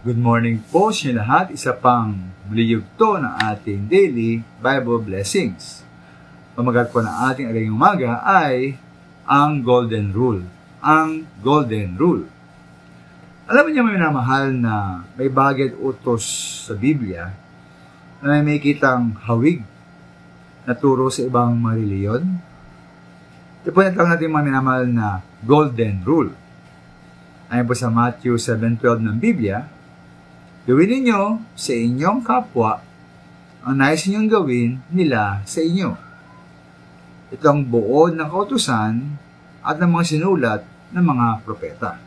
Good morning po sa inyo lahat. Isa pang muli yugto ng ating daily Bible blessings. Pamagat po ng ating aling umaga ay ang Golden Rule. Ang Golden Rule. Alam niyo may minamahal na may bagay at utos sa Biblia na may kitang hawig na turo sa ibang mga reliyon. Ito po natawag natin mga minamahal na Golden Rule. Ayon po sa Matthew 7:12 ng Biblia, gawin ninyo sa inyong kapwa ang nais ninyong gawin nila sa inyo. Ito ang buod ng kautusan at ng mga sinulat ng mga propeta.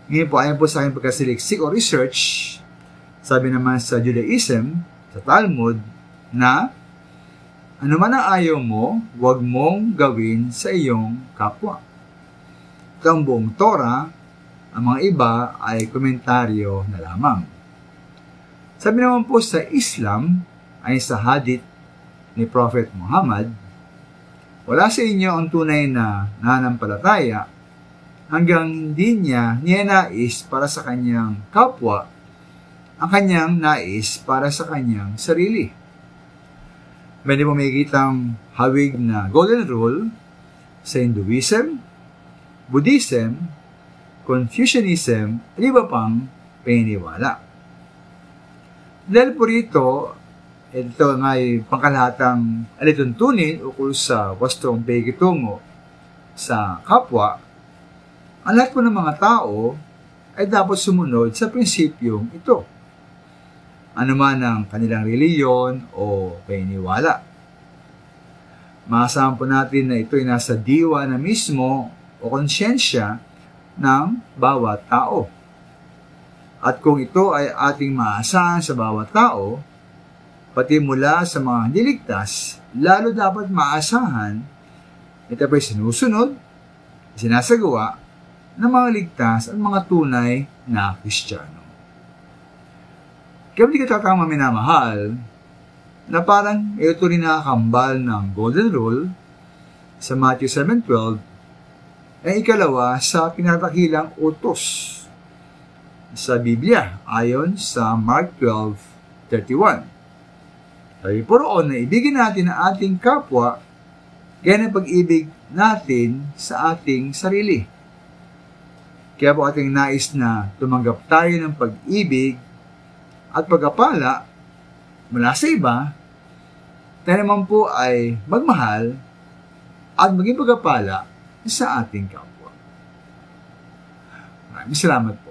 Ngayon po, ayon po sa aking pagkasiliksik o research, sabi naman sa Judaism, sa Talmud, na ano man ang ayaw mo, huwag mong gawin sa iyong kapwa. Ito ang buong Torah. Ang mga iba ay komentaryo na lamang. Sabi naman po sa Islam, ay sa hadith ni Prophet Muhammad, wala sa inyo ang tunay na nananampalataya hanggang hindi niya nais para sa kanyang kapwa ang kanyang nais para sa kanyang sarili. May po may kitang hawig na Golden Rule sa Hinduism, Buddhism, Confucianism, at iba pang paniniwala. Dahil po rito, ito nga ay pangkalahatang alituntunin ukol sa wastong pakikitungo sa kapwa, ang lahat po ng mga tao ay dapat sumunod sa prinsipyong ito. Ano man ang kanilang reliyon o paniniwala. Maasahan po natin na ito ay nasa diwa na mismo o konsyensya ng bawat tao. At kung ito ay ating maasahan sa bawat tao, pati mula sa mga niligtas, lalo dapat maasahan ito ay sinusunod, sinasagawa ng mga ligtas at mga tunay na Kristiyano. Kaya hindi ka tatama minamahal na parang ito rin nakakambal ng Golden Rule sa Matthew 7:12 ay ikalawa sa pinatakilang utos sa Biblia ayon sa Mark 12:31. Sabi po roon na ibigin natin ang ating kapwa gaya ng pag-ibig natin sa ating sarili. Kaya po ating nais na tumanggap tayo ng pag-ibig at pagkapala mula sa iba, tayo naman po ay magmahal at maging pagkapala sa ating kapwa. Maraming salamat po.